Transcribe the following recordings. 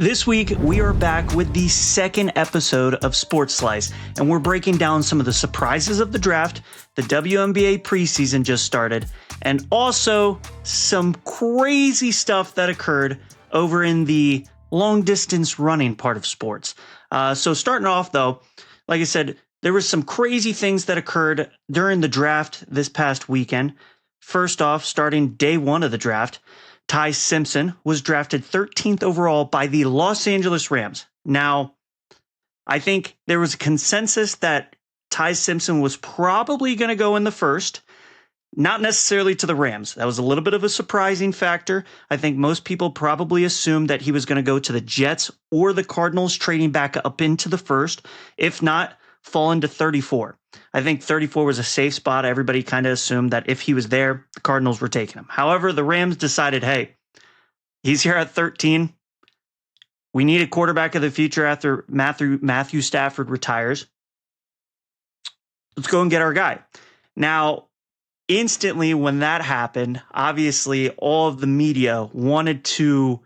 This week, we are back with the second episode of Sports Slice, and we're breaking down some of the surprises of the draft. The WNBA preseason just started, and also some crazy stuff that occurred over in the long-distance running part of sports. So starting off, though, like I said, there was some crazy things that occurred during the draft this past weekend. First off, starting day one of the draft, Ty Simpson was drafted 13th overall by the Los Angeles Rams. Now, I think there was a consensus that Ty Simpson was probably going to go in the first, not necessarily to the Rams. That was a little bit of a surprising factor. I think most people probably assumed that he was going to go to the Jets or the Cardinals, trading back up into the first, if not fall into 34. I think 34 was a safe spot. Everybody kind of assumed that if he was there, the Cardinals were taking him. However, the Rams decided, hey, he's here at 13. We need a quarterback of the future after Matthew Stafford retires. Let's go and get our guy. Now, instantly when that happened, obviously all of the media wanted to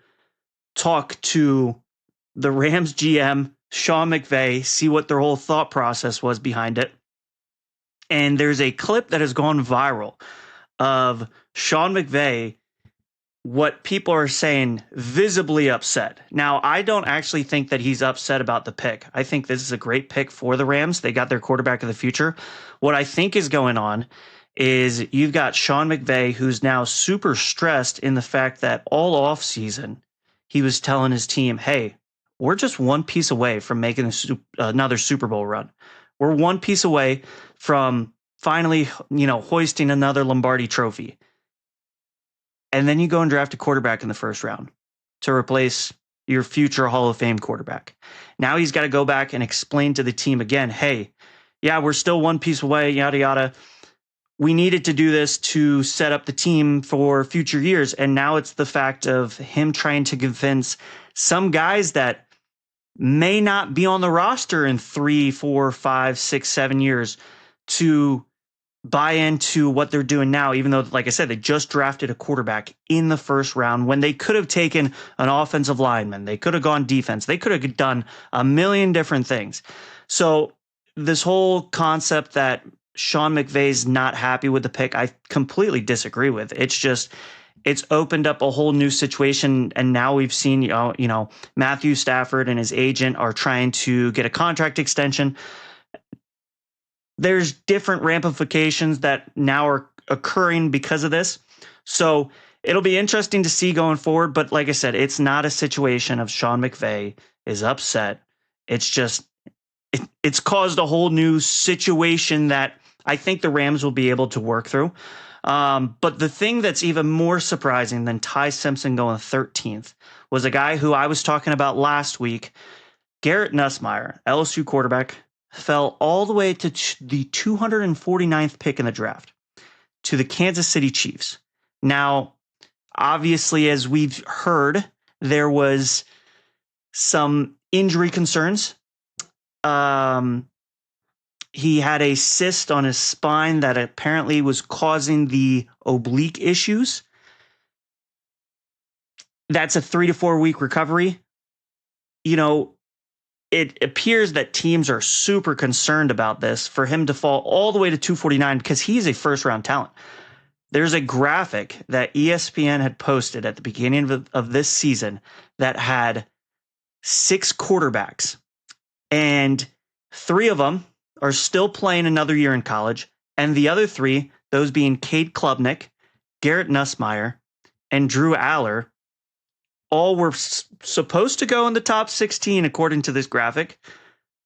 talk to the Rams GM, Sean McVay, see what their whole thought process was behind it. And there's a clip that has gone viral of Sean McVay, what people are saying, visibly upset. Now, I don't actually think that he's upset about the pick. I think this is a great pick for the Rams. They got their quarterback of the future. What I think is going on is you've got Sean McVay, who's now super stressed in the fact that all offseason he was telling his team, hey, we're just one piece away from making another Super Bowl run. We're one piece away from finally, hoisting another Lombardi trophy. And then you go and draft a quarterback in the first round to replace your future Hall of Fame quarterback. Now he's got to go back and explain to the team again, hey, yeah, we're still one piece away, yada, yada. We needed to do this to set up the team for future years. And now it's the fact of him trying to convince some guys that may not be on the roster in 3, 4, 5, 6, 7 years to buy into what they're doing now, even though, like I said, they just drafted a quarterback in the first round when they could have taken an offensive lineman. They could have gone defense. They could have done a million different things. So this whole concept that Sean McVay's not happy with the pick, I completely disagree with. It's opened up a whole new situation, and now we've seen, Matthew Stafford and his agent are trying to get a contract extension. There's different ramifications that now are occurring because of this. So it'll be interesting to see going forward. But like I said, it's not a situation of Sean McVay is upset. It's just, it's caused a whole new situation that I think the Rams will be able to work through. But the thing that's even more surprising than Ty Simpson going 13th was a guy who I was talking about last week, Garrett Nussmeier, LSU quarterback, fell all the way to the 249th pick in the draft to the Kansas City Chiefs. Now, obviously, as we've heard, there was some injury concerns. He had a cyst on his spine that apparently was causing the oblique issues. That's a 3 to 4 week recovery. It appears that teams are super concerned about this for him to fall all the way to 249 because he's a first round talent. There's a graphic that ESPN had posted at the beginning of this season that had 6 quarterbacks, and 3 of them are still playing another year in college, and the other 3, those being Cade Klubnik, Garrett Nussmeier, and Drew Aller, all were supposed to go in the top 16 according to this graphic.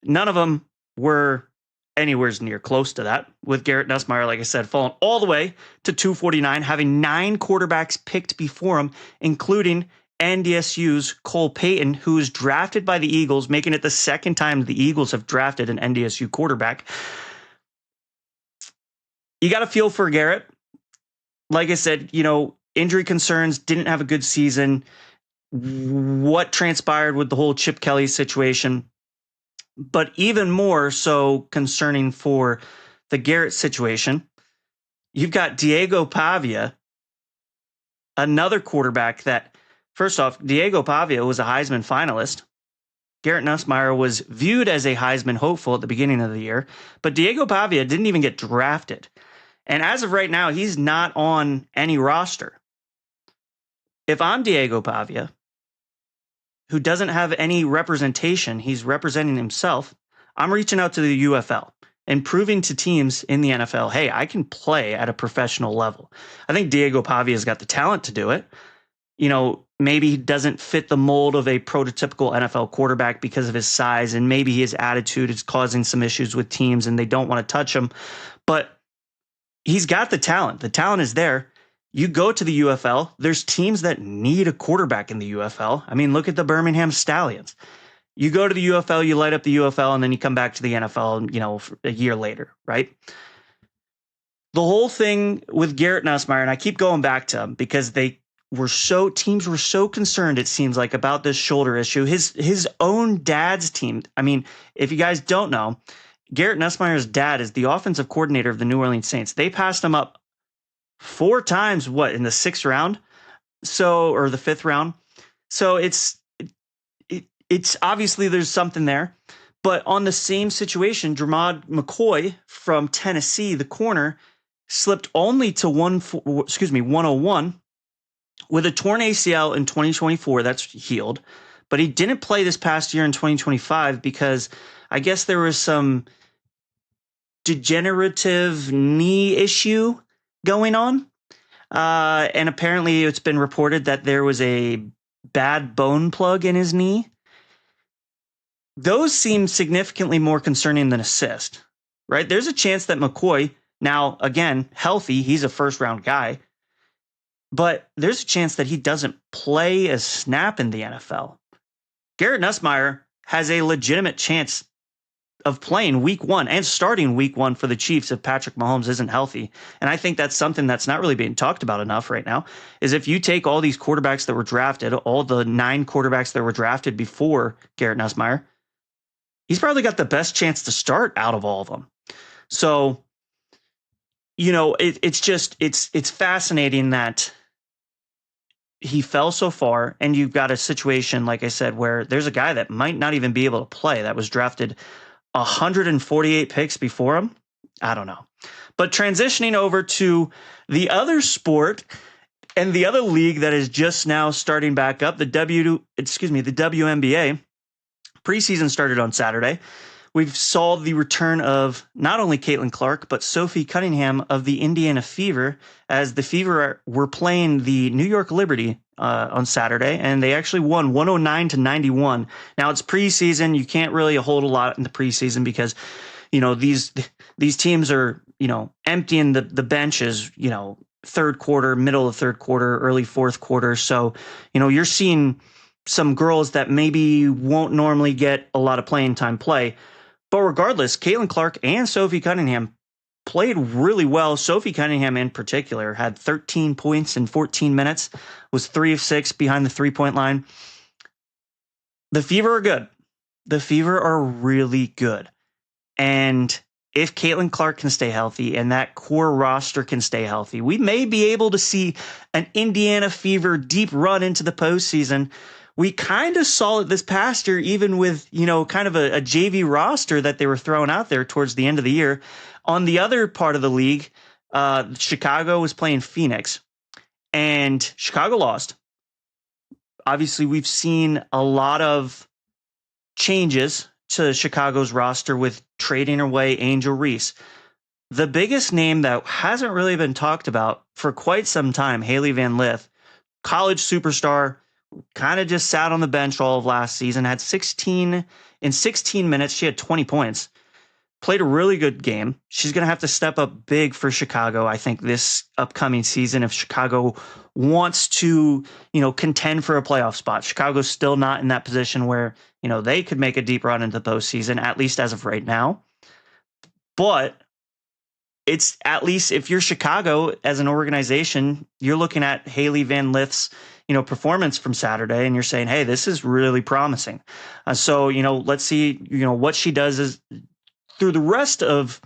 None of them were anywhere near close to that, with Garrett Nussmeier, like I said, falling all the way to 249, having 9 quarterbacks picked before him, including NDSU's Cole Payton, who was drafted by the Eagles, making it the second time the Eagles have drafted an NDSU quarterback. You got to feel for Garrett. Like I said, injury concerns, didn't have a good season. What transpired with the whole Chip Kelly situation, but even more so concerning for the Garrett situation, you've got Diego Pavia, another quarterback that First off, Diego Pavia was a Heisman finalist. Garrett Nussmeier was viewed as a Heisman hopeful at the beginning of the year, but Diego Pavia didn't even get drafted. And as of right now, he's not on any roster. If I'm Diego Pavia, who doesn't have any representation, he's representing himself, I'm reaching out to the UFL and proving to teams in the NFL, hey, I can play at a professional level. I think Diego Pavia's got the talent to do it. Maybe he doesn't fit the mold of a prototypical NFL quarterback because of his size, and maybe his attitude is causing some issues with teams and they don't want to touch him. But he's got the talent. The talent is there. You go to the UFL, there's teams that need a quarterback in the UFL. I mean, look at the Birmingham Stallions. You go to the UFL, you light up the UFL, and then you come back to the NFL, a year later, right? The whole thing with Garrett Nussmeier, and I keep going back to him because teams were so concerned, it seems like, about this shoulder issue. His own dad's team. I mean, if you guys don't know, Garrett Nussmeier's dad is the offensive coordinator of the New Orleans Saints. They passed him up 4 times, in the 6th round? Or the 5th round. So it's obviously there's something there. But on the same situation, Dermod McCoy from Tennessee, the corner, slipped only to 101 with a torn ACL in 2024. That's healed. But he didn't play this past year in 2025 because I guess there was some degenerative knee issue going on. And apparently it's been reported that there was a bad bone plug in his knee. Those seem significantly more concerning than a cyst, right? There's a chance that McCoy, now again, healthy, he's a first-round guy, but there's a chance that he doesn't play a snap in the NFL. Garrett Nussmeier has a legitimate chance of playing week 1 and starting week 1 for the Chiefs if Patrick Mahomes isn't healthy. And I think that's something that's not really being talked about enough right now, is if you take all these quarterbacks that were drafted, all the 9 quarterbacks that were drafted before Garrett Nussmeier, he's probably got the best chance to start out of all of them. So, it's fascinating that he fell so far, and you've got a situation, like I said, where there's a guy that might not even be able to play that was drafted 148 picks before him. I don't know. But transitioning over to the other sport and the other league that is just now starting back up, the WNBA. Preseason started on Saturday. We've saw the return of not only Caitlin Clark, but Sophie Cunningham of the Indiana Fever, as the Fever were playing the New York Liberty on Saturday, and they actually won 109-91. Now, it's preseason. You can't really hold a lot in the preseason because, these teams are, emptying the benches, third quarter, middle of third quarter, early fourth quarter. So, you're seeing some girls that maybe won't normally get a lot of playing time play. But regardless, Caitlin Clark and Sophie Cunningham played really well. Sophie Cunningham in particular had 13 points in 14 minutes, was 3 of 6 behind the 3-point line. The Fever are good. The Fever are really good. And if Caitlin Clark can stay healthy and that core roster can stay healthy, we may be able to see an Indiana Fever deep run into the postseason. We kind of saw it this past year, even with, kind of a JV roster that they were throwing out there towards the end of the year. On the other part of the league, Chicago was playing Phoenix, and Chicago lost. Obviously, we've seen a lot of changes to Chicago's roster with trading away Angel Reese. The biggest name that hasn't really been talked about for quite some time, Haley Van Lith, college superstar, kind of just sat on the bench all of last season, had 16 minutes. She had 20 points, played a really good game. She's going to have to step up big for Chicago, I think, this upcoming season if Chicago wants to, contend for a playoff spot. Chicago's still not in that position where, they could make a deep run into the postseason, at least as of right now. But it's at least if you're Chicago as an organization, you're looking at Haley Van Lith's performance from Saturday, and you're saying, hey, this is really promising. So, let's see, what she does is through the rest of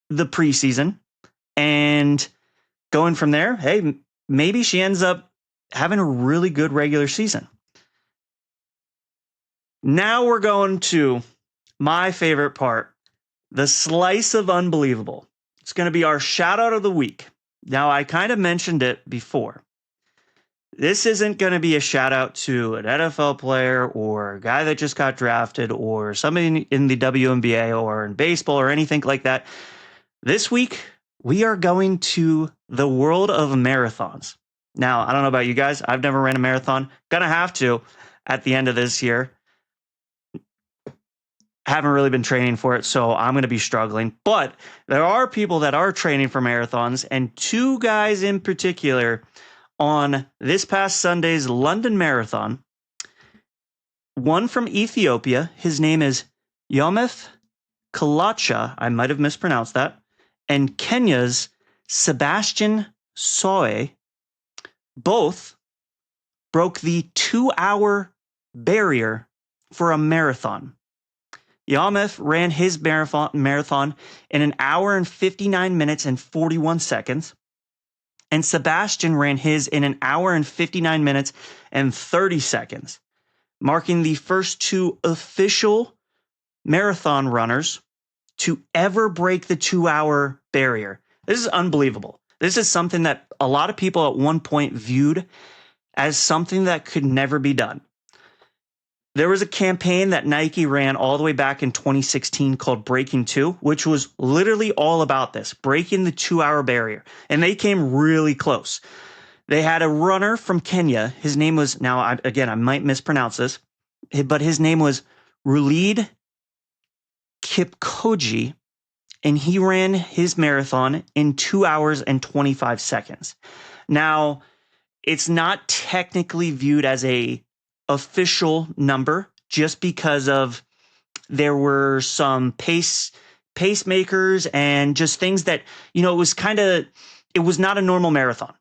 the preseason, and going from there, hey, maybe she ends up having a really good regular season. Now we're going to my favorite part, the slice of unbelievable. It's going to be our shout out of the week. Now, I kind of mentioned it before. This isn't going to be a shout out to an NFL player or a guy that just got drafted or somebody in the WNBA or in baseball or anything like that. This week, we are going to the world of marathons. Now, I don't know about you guys. I've never ran a marathon. Gonna have to at the end of this year. Haven't really been training for it, so I'm going to be struggling. But there are people that are training for marathons, and two guys in particular on this past Sunday's London Marathon. One from Ethiopia. His name is Yomif Kalacha. I might have mispronounced that. And Kenya's Sebastian Soe. Both broke the 2-hour barrier for a marathon. Yomif ran his marathon in 1 hour and 59 minutes and 41 seconds. And Sebastian ran his in 1 hour and 59 minutes and 30 seconds, marking the first two official marathon runners to ever break the 2-hour barrier. This is unbelievable. This is something that a lot of people at one point viewed as something that could never be done. There was a campaign that Nike ran all the way back in 2016 called Breaking 2, which was literally all about this, breaking the 2-hour barrier. And they came really close. They had a runner from Kenya. His name was, I might mispronounce this, but his name was Rulid Kipkoji, and he ran his marathon in 2 hours and 25 seconds. Now, it's not technically viewed as a official number just because of there were some pacemakers and just things that, it was not a normal marathon.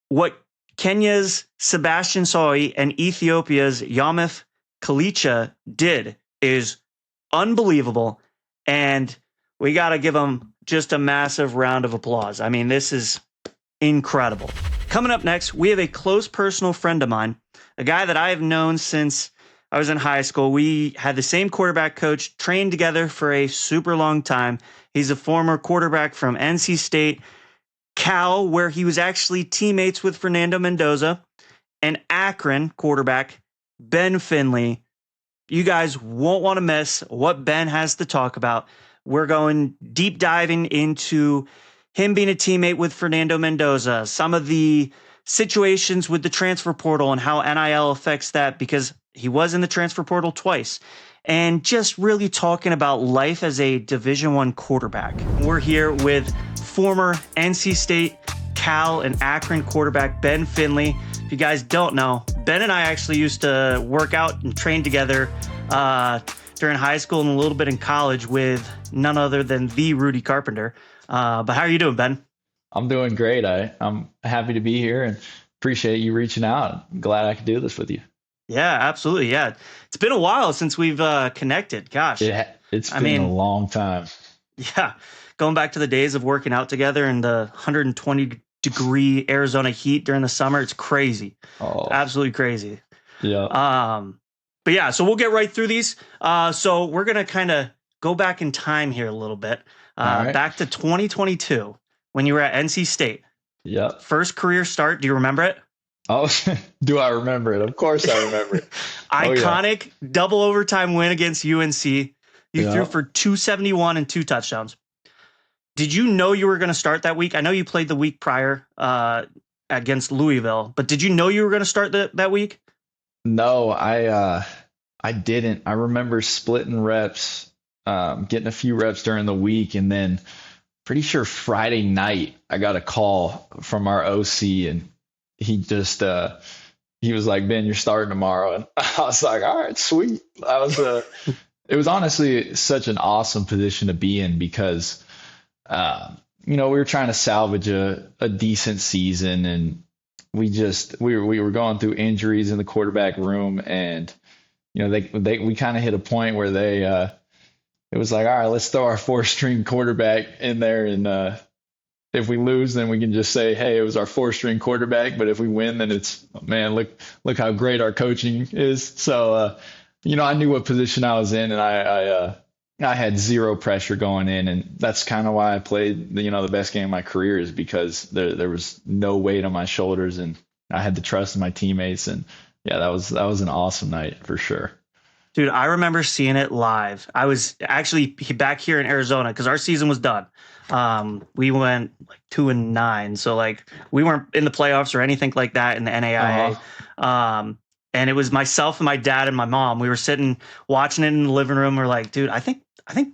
What Kenya's Sebastian Soy and Ethiopia's Yomif Kalicha did is unbelievable, and we got to give them just a massive round of applause. I mean, this is incredible. Coming up next, we have a close personal friend of mine, a guy that I have known since I was in high school. We had the same quarterback coach, trained together for a super long time. He's a former quarterback from NC State, Cal, where he was actually teammates with Fernando Mendoza, and Akron quarterback, Ben Finley. You guys won't want to miss what Ben has to talk about. We're going deep diving into him being a teammate with Fernando Mendoza, some of the situations with the transfer portal and how NIL affects that because he was in the transfer portal twice, and just really talking about life as a Division I quarterback. We're here with former NC State, Cal, and Akron quarterback Ben Finley. If you guys don't know, Ben and I actually used to work out and train together during high school and a little bit in college with none other than the Rudy Carpenter. But how are you doing, Ben? I'm doing great. I'm happy to be here and appreciate you reaching out. I'm glad I could do this with you. Yeah, absolutely. Yeah. It's been a while since we've connected. Gosh. It's been a long time. Yeah. Going back to the days of working out together in the 120-degree Arizona heat during the summer. It's crazy. Oh, absolutely crazy. Yeah. But yeah, so we'll get right through these. So we're going to kind of go back in time here a little bit. Right. Back to 2022 when you were at NC State. Yep. First career start. Do you remember it? Oh, do I remember it? Of course I remember it. Iconic double overtime win against UNC. You threw for 271 and 2 touchdowns. Did you know you were going to start that week? I know you played the week prior against Louisville, but did you know you were going to start that week? No, I didn't. I remember splitting reps, getting a few reps during the week, and then pretty sure Friday night I got a call from our OC, and he just he was like, "Ben, you're starting tomorrow," and I was like, "All right, sweet." It was honestly such an awesome position to be in because we were trying to salvage a decent season, and we were going through injuries in the quarterback room, and we kind of hit a point where it was like, all right, let's throw our 4th string quarterback in there, and if we lose, then we can just say, hey, it was our 4th-string quarterback. But if we win, then it's, man, look how great our coaching is. So, I knew what position I was in, and I had zero pressure going in, and that's kind of why I played the best game of my career, is because there was no weight on my shoulders, and I had the trust in my teammates. And yeah, that was an awesome night for sure. Dude, I remember seeing it live. I was actually back here in Arizona because our season was done. We went like 2-9, so like we weren't in the playoffs or anything like that in the NAIA. And it was myself and my dad and my mom. We were sitting watching it in the living room. We're like, dude, I think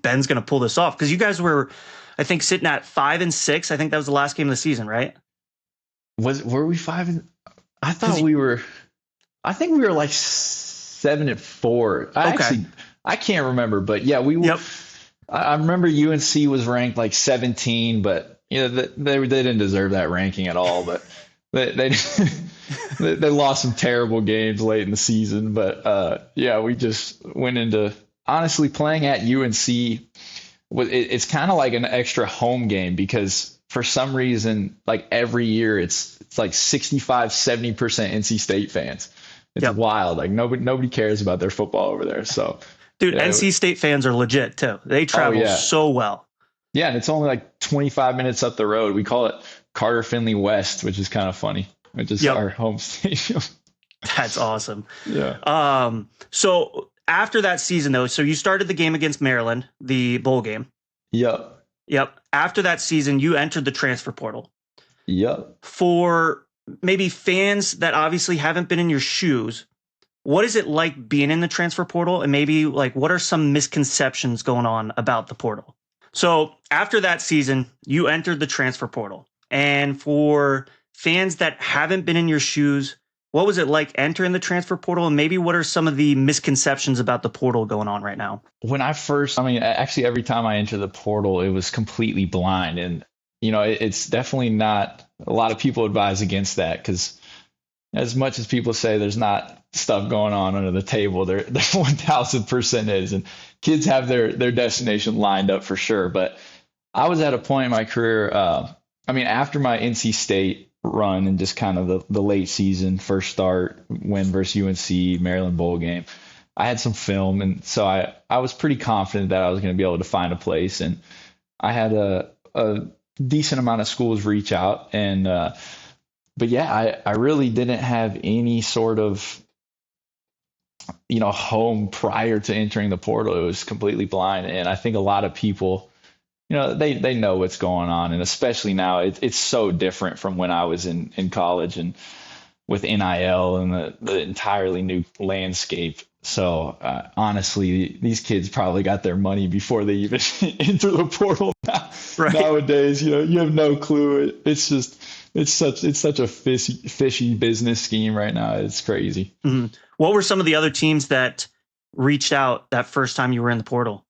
Ben's gonna pull this off, because you guys were, I think, sitting at 5-6. I think that was the last game of the season, right? Were we 5? I thought we were. I think we were like 7-4. I can't remember, but yeah, we. Yep. I remember UNC was ranked like 17, but they didn't deserve that ranking at all. But they they lost some terrible games late in the season. But yeah, we just went into, honestly, playing at UNC. It's kind of like an extra home game, because for some reason, like every year, it's like 65-70% NC State fans. It's wild. Like nobody cares about their football over there. So, dude, NC State fans are legit too. They travel so well. Yeah, and it's only like 25 minutes up the road. We call it Carter Finley West, which is kind of funny, which is our home stadium. That's awesome. Yeah. So after that season, though, so you started the game against Maryland, the bowl game. Yep. After that season, you entered the transfer portal. Yep. For maybe fans that obviously haven't been in your shoes, what is it like being in the transfer portal? And maybe like, what are some misconceptions going on about the portal? So after that season, you entered the transfer portal. And for fans that haven't been in your shoes, what was it like entering the transfer portal? And maybe what are some of the misconceptions about the portal going on right now? When actually every time I enter the portal, it was completely blind. And, it's definitely not, a lot of people advise against that, because as much as people say there's not stuff going on under the table, there 1000% is. And kids have their destination lined up for sure. But I was at a point in my career, after my NC State run and just kind of the late season, first start, win versus UNC, Maryland bowl game, I had some film. And so I was pretty confident that I was going to be able to find a place. And I had a decent amount of schools reach out. And, but yeah, I really didn't have any sort of, home prior to entering the portal. It was completely blind. And I think a lot of people, they know what's going on. And especially now, it's so different from when I was in college and with NIL and the entirely new landscape. So honestly, these kids probably got their money before they even enter the portal now. Right. Nowadays. You have no clue. It's such a fishy business scheme right now. It's crazy. Mm-hmm. What were some of the other teams that reached out that first time you were in the portal?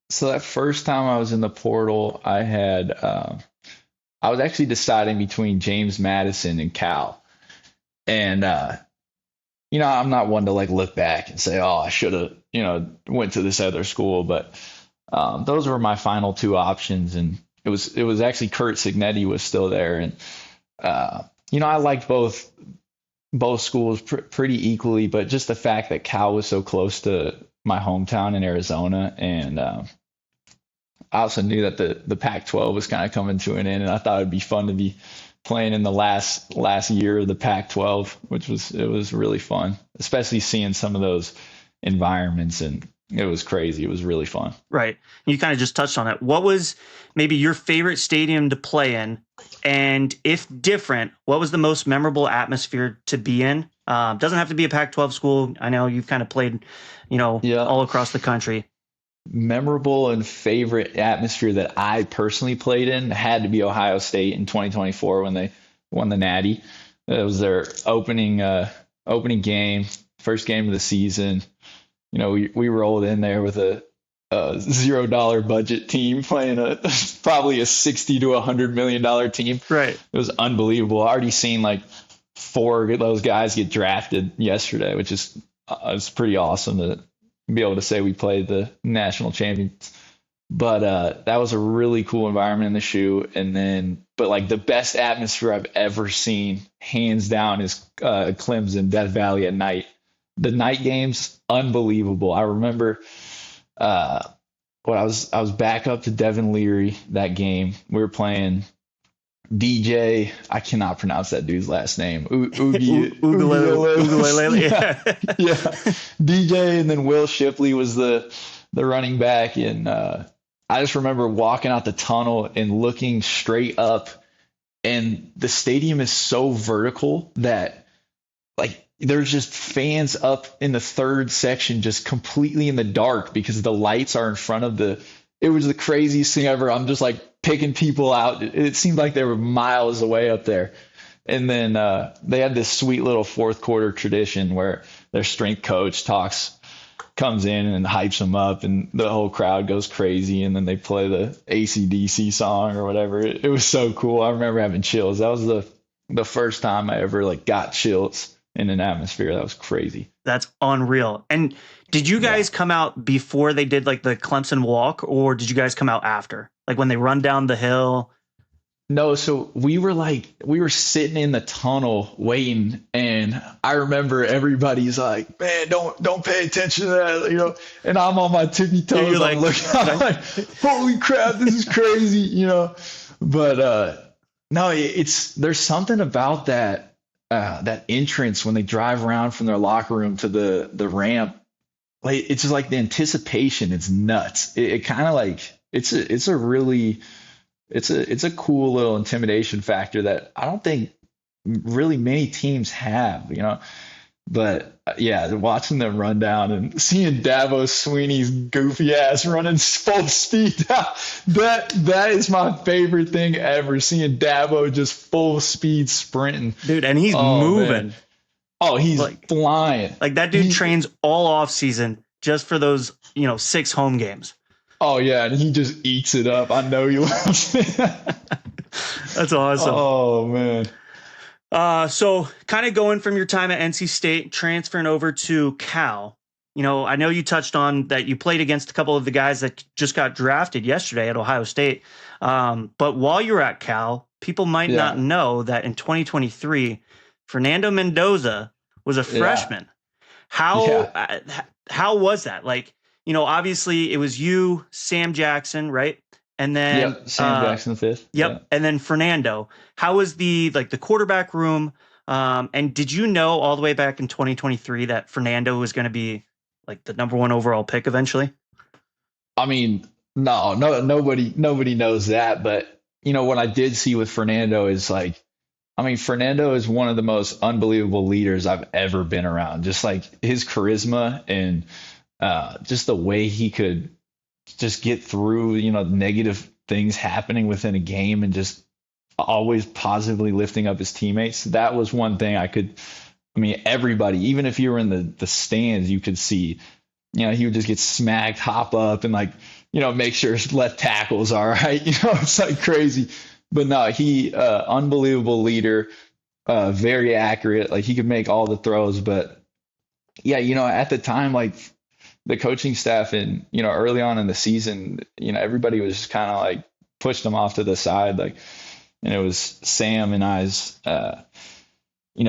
So that first time I was in the portal, I was actually deciding between James Madison and Cal. And, I'm not one to like look back and say, oh, I should have, went to this other school. But those were my final two options. And it was actually Kurt Signetti was still there. And, I liked both schools pretty equally, but just the fact that Cal was so close to my hometown in Arizona. And I also knew that the Pac-12 was kind of coming to an end, and I thought it'd be fun to be playing in the last year of the Pac-12, which was really fun, especially seeing some of those environments, and it was crazy. It was really fun. Right. You kind of just touched on it. What was maybe your favorite stadium to play in? And if different, what was the most memorable atmosphere to be in? Doesn't have to be a Pac-12 school. I know you've kind of played, all across the country. Memorable and favorite atmosphere that I personally played in had to be Ohio State in 2024 when they won the Natty. It was their opening game, first game of the season. We rolled in there with a $0 budget team playing probably a $60 to $100 million team. Right. It was unbelievable. I already seen like 4 of those guys get drafted yesterday, which is it's pretty awesome to be able to say we played the national But that was a really cool environment in the shoe. And then, but like the best atmosphere I've ever seen, hands down, is Clemson, Death Valley at night. The night games, unbelievable. I remember when I was back up to Devin Leary that game. We were playing DJ. I cannot pronounce that dude's last name. Ugalele. Yeah, yeah. DJ, and then Will Shipley was the running back, and I just remember walking out the tunnel and looking straight up, and the stadium is so vertical that like there's just fans up in the third section just completely in the dark because the lights are in front of the. It was the craziest thing ever. I'm just like picking people out. It seemed like they were miles away up there. And then they had this sweet little fourth quarter tradition where their strength coach comes in and hypes them up, and the whole crowd goes crazy, and then they play the AC/DC song or whatever. It was so cool. I remember having chills. That was the first time I ever like got chills in an atmosphere. That was crazy. That's unreal. And did you guys come out before they did like the Clemson walk, or did you guys come out after? Like when they run down the hill? No, so we were sitting in the tunnel waiting, and I remember everybody's like, "Man, don't pay attention to that," you know. And I'm on my tippy toes. You're like, I'm like, "Holy crap, this is crazy," you know. But no, there's something about that entrance when they drive around from their locker room to the ramp. Like it's just like the anticipation. It's nuts. It kind of like it's a cool little intimidation factor that I don't think really many teams have, you know. But yeah, watching them run down and seeing Dabo Sweeney's goofy ass running full speed down, that is my favorite thing ever. Seeing Dabo just full speed sprinting, dude, and he's moving. Man. Oh, he's like flying. Like that dude trains all off season just for those, 6 home games. Oh yeah, and he just eats it up. I know he loves it. That's awesome. Oh man. So kind of going from your time at NC State, transferring over to Cal. I know you touched on that you played against a couple of the guys that just got drafted yesterday at Ohio State. But while you were at Cal, people might not know that in 2023, Fernando Mendoza was a freshman. How was that? Like, obviously it was you, Sam Jackson, right? And then Sam Jackson the fifth. Yep. Yeah. And then Fernando. How was the quarterback room? And did you know all the way back in 2023 that Fernando was going to be like the number 1 overall pick eventually? I mean, no, nobody knows that. But what I did see with Fernando is Fernando is one of the most unbelievable leaders I've ever been around. Just like his charisma and just the way he could just get through, negative things happening within a game and just always positively lifting up his teammates. That was one thing everybody, even if you were in the stands, you could see, he would just get smacked, hop up and make sure his left tackle's all right. It's like crazy. But no, he unbelievable leader, very accurate. Like he could make all the throws. But yeah, at the time, the coaching staff and early on in the season, everybody was just kind of pushed him off to the side, and it was Sam and I's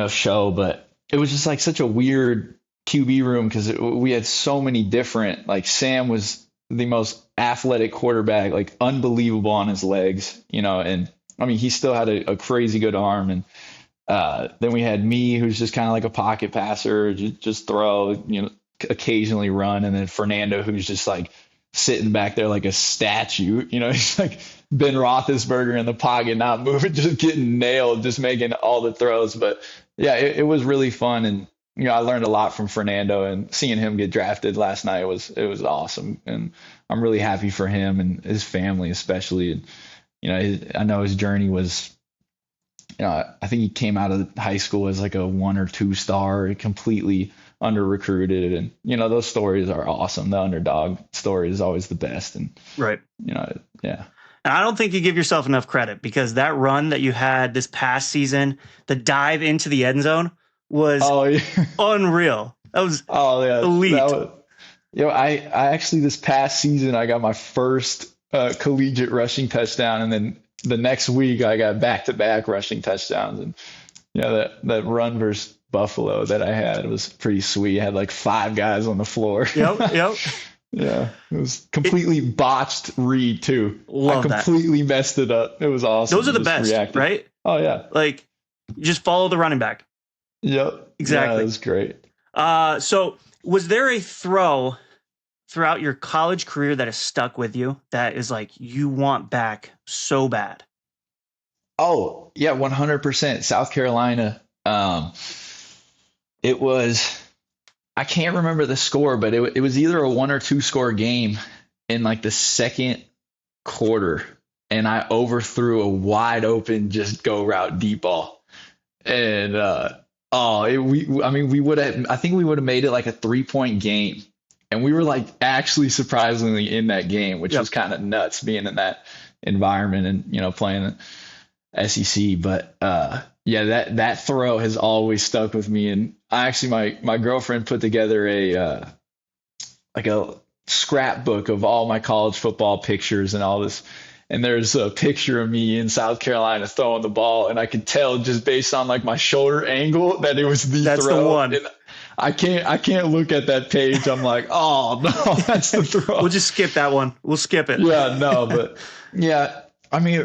show. But it was just such a weird QB room because we had so many different. Sam was the most athletic quarterback, unbelievable on his legs, and he still had a crazy good arm. And then we had me, who's just kind of like a pocket passer, just throw, occasionally run. And then Fernando, who's just sitting back there like a statue, he's like Ben Roethlisberger in the pocket, not moving, just getting nailed, just making all the throws. But yeah, it was really fun. And, I learned a lot from Fernando, and seeing him get drafted last night was awesome. And I'm really happy for him and his family, especially. And, I know his journey was, I think he came out of high school as a 1 or 2 star, completely under recruited. And, those stories are awesome. The underdog story is always the best. And, right. Yeah. And I don't think you give yourself enough credit, because that run that you had this past season, the dive into the end zone was unreal. That was elite. I actually this past season I got my first collegiate rushing touchdown, and then the next week I got back-to-back rushing touchdowns. And that run versus Buffalo that I had was pretty sweet. I had like five guys on the floor. Yep, yep. Yeah, it was completely botched read too. Love I completely messed it up. It was awesome. Those are the best, right? Oh yeah. Like, you just follow the running back. Yep. Exactly. Yeah, it was great. So was there a throw throughout your college career that has stuck with you that is like you want back so bad? Oh yeah, 100%. South Carolina. It was. I can't remember the score, but it was either a 1 or 2 score game in like the second quarter, and I overthrew a wide open just go route deep ball, and we would have. I think we would have made it like a 3-point game, and we were like actually surprisingly in that game, which was kind of nuts being in that environment and playing the SEC, but that throw has always stuck with me. And I actually, my girlfriend put together a scrapbook of all my college football pictures and all this. And there's a picture of me in South Carolina throwing the ball, and I could tell just based on like my shoulder angle that it was that's throw. The one. And I can't look at that page. I'm like, oh no, that's the throw. We'll just skip that one. We'll skip it. Yeah, no, but yeah. I mean,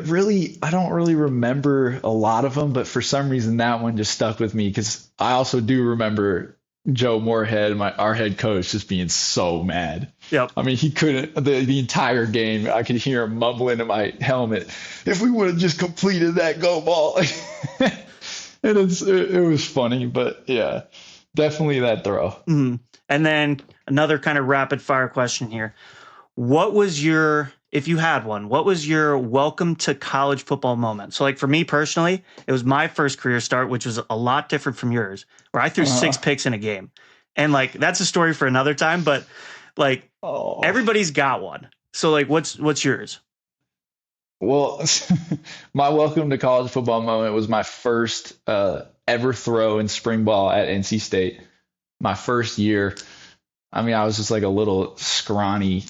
I don't really remember a lot of them, but for some reason that one just stuck with me because I also do remember Joe Moorhead, our head coach, just being so mad. Yep. I mean, he couldn't the entire game. I could hear him mumbling in my helmet, "If we would have just completed that go ball." And it was funny, but yeah, definitely that throw. Mm-hmm. And then another kind of rapid fire question here: what was your if you had one, what was your welcome to college football moment? So like for me personally, it was my first career start, which was a lot different from yours, where I threw 6 picks in a game. And like, that's a story for another time, but like everybody's got one. So like, what's yours? Well, my welcome to college football moment was my first ever throw in spring ball at NC State. My first year. I mean, I was just like a little scrawny,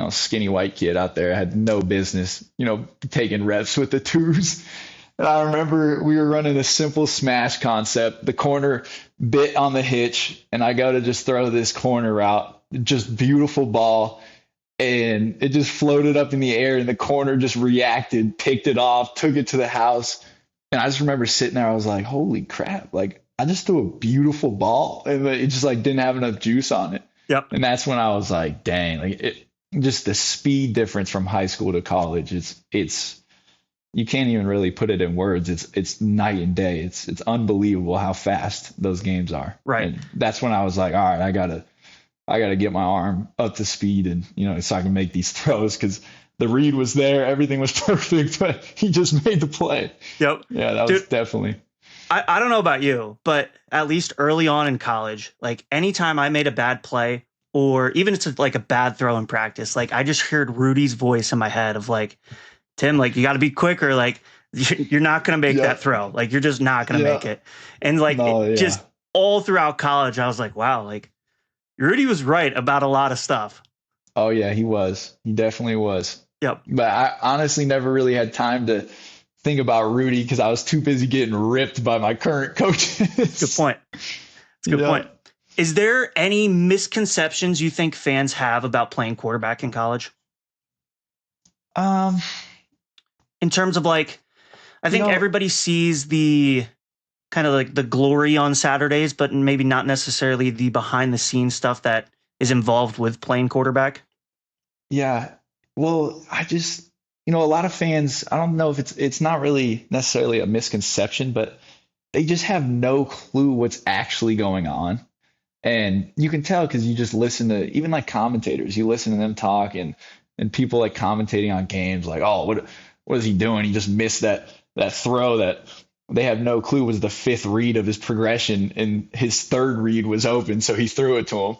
skinny white kid out there. I had no business, taking reps with the twos. And I remember we were running a simple smash concept. The corner bit on the hitch, and I go to just throw this corner route. Just beautiful ball. And it just floated up in the air, and the corner just reacted, picked it off, took it to the house. And I just remember sitting there. I was like, holy crap. Like, I just threw a beautiful ball, and it just like didn't have enough juice on it. Yep. And that's when I was like, dang, like just the speed difference from high school to college. It's you can't even really put it in words. It's night and day. It's unbelievable how fast those games are. Right. And that's when I was like, all right, I gotta get my arm up to speed, and so I can make these throws, because the read was there, everything was perfect, but he just made the play. Yep. Yeah, that was definitely. I don't know about you, but at least early on in college, like anytime I made a bad play, or even it's like a bad throw in practice, like I just heard Rudy's voice in my head of like, Tim, like you got to be quicker. Like you're not going to make that throw. Like you're just not going to make it. And like just all throughout college, I was like, wow, like Rudy was right about a lot of stuff. Oh yeah, he was. He definitely was. Yep. But I honestly never really had time to think about Rudy because I was too busy getting ripped by my current coaches. Good point. It's a good point. Is there any misconceptions you think fans have about playing quarterback in college? In terms of like, I think everybody sees the kind of like the glory on Saturdays, but maybe not necessarily the behind the scenes stuff that is involved with playing quarterback. Yeah. Well, I just, a lot of fans, I don't know if it's not really necessarily a misconception, but they just have no clue what's actually going on. And you can tell because you just listen to even like commentators, you listen to them talk and people like commentating on games like, oh, what is he doing? He just missed that throw that they have no clue was the 5th read of his progression, and his 3rd read was open, so he threw it to him.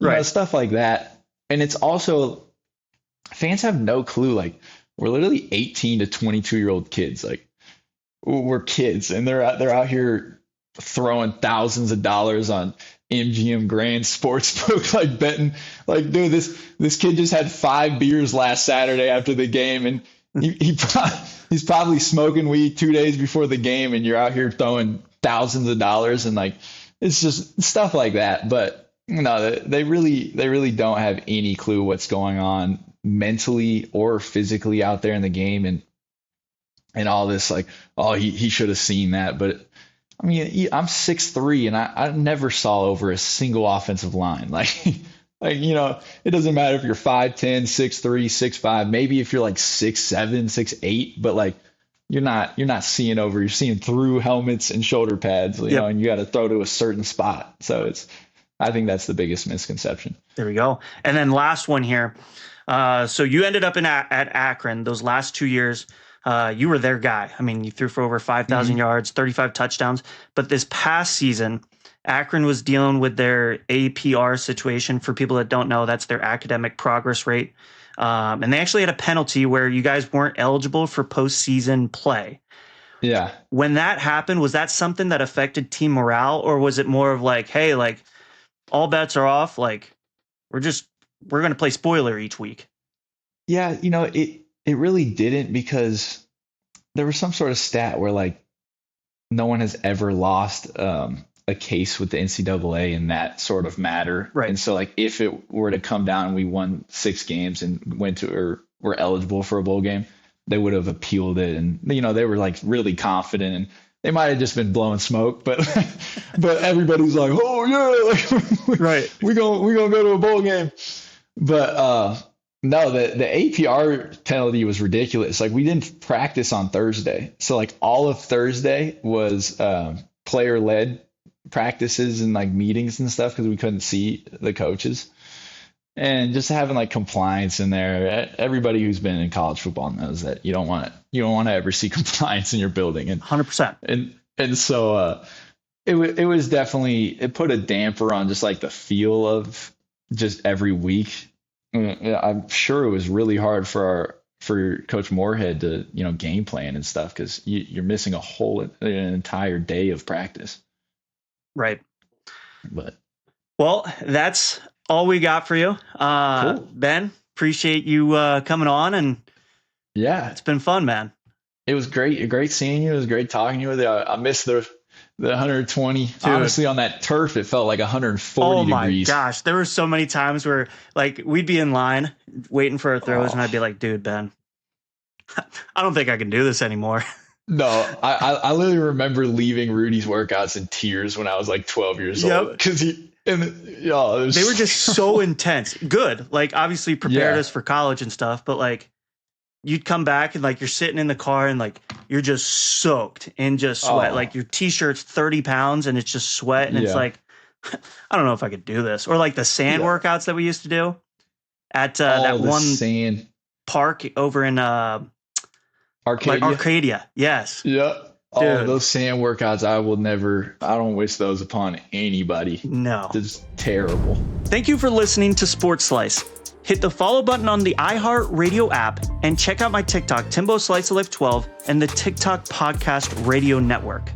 Right. Stuff like that. And it's also, fans have no clue. Like, we're literally 18 to 22-year-old kids. Like, we're kids, and they're out here throwing thousands of dollars on MGM Grand Sportsbook, like betting, like, dude, this kid just had 5 beers last Saturday after the game, and he's probably smoking weed 2 days before the game, and you're out here throwing thousands of dollars, and like, it's just stuff like that. But no, they really don't have any clue what's going on mentally or physically out there in the game, and all this, like, oh, he should have seen that. But I mean, I'm 6'3", and I never saw over a single offensive line. Like, it doesn't matter if you're 5'10", 6'3", 6'5", maybe if you're like 6'7", 6'8", but like, you're not seeing over. You're seeing through helmets and shoulder pads, you know, and you got to throw to a certain spot. So I think that's the biggest misconception. There we go. And then last one here. So you ended up at Akron those last 2 years. You were their guy. I mean, you threw for over 5,000 yards, 35 touchdowns. But this past season, Akron was dealing with their APR situation. For people that don't know, that's their academic progress rate. And they actually had a penalty where you guys weren't eligible for postseason play. Yeah. When that happened, was that something that affected team morale, or was it more of like, hey, like, all bets are off, like, we're going to play spoiler each week? Yeah, it really didn't, because there was some sort of stat where, like, no one has ever lost a case with the NCAA in that sort of matter. Right. And so, like, if it were to come down and we won 6 games and went to, or were eligible for a bowl game, they would have appealed it. And, they were like really confident, and they might have just been blowing smoke, but everybody's like, oh yeah, like, right, we're gonna go to a bowl game. But no, the APR penalty was ridiculous. Like, we didn't practice on Thursday, so like all of Thursday was player led practices and like meetings and stuff, because we couldn't see the coaches. And just having like compliance in there, everybody who's been in college football knows that you don't want to ever see compliance in your building. And 100%. And so it was definitely, it put a damper on just like the feel of just every week. I'm sure it was really hard for Coach Moorhead to game plan and stuff, because you're missing an entire day of practice. Right. But well, that's all we got for you. Cool. Ben, appreciate you coming on, and yeah, it's been fun, man. It was great seeing you. It was great talking to you. I missed the 120. Dude. Honestly, on that turf, it felt like 140 degrees. Oh my gosh, there were so many times where, like, we'd be in line waiting for our throws, and I'd be like, dude, Ben, I don't think I can do this anymore. No, I literally remember leaving Rudy's workouts in tears when I was like 12 years old, because they were just so intense. Good, like, obviously prepared us for college and stuff, but like, you'd come back and like you're sitting in the car and like you're just soaked in just sweat. Like, your t-shirt's 30 pounds and it's just sweat, and it's like, I don't know if I could do this. Or like the sand workouts that we used to do at that one sand park over in Arcadia. Like Arcadia, yes. Yeah. Dude. Oh, those sand workouts, I don't wish those upon anybody. No. It's terrible. Thank you for listening to Sports Slice. Hit the follow button on the iHeartRadio app and check out my TikTok, Timbo Slice of Life 12, and the TikTok Podcast Radio Network.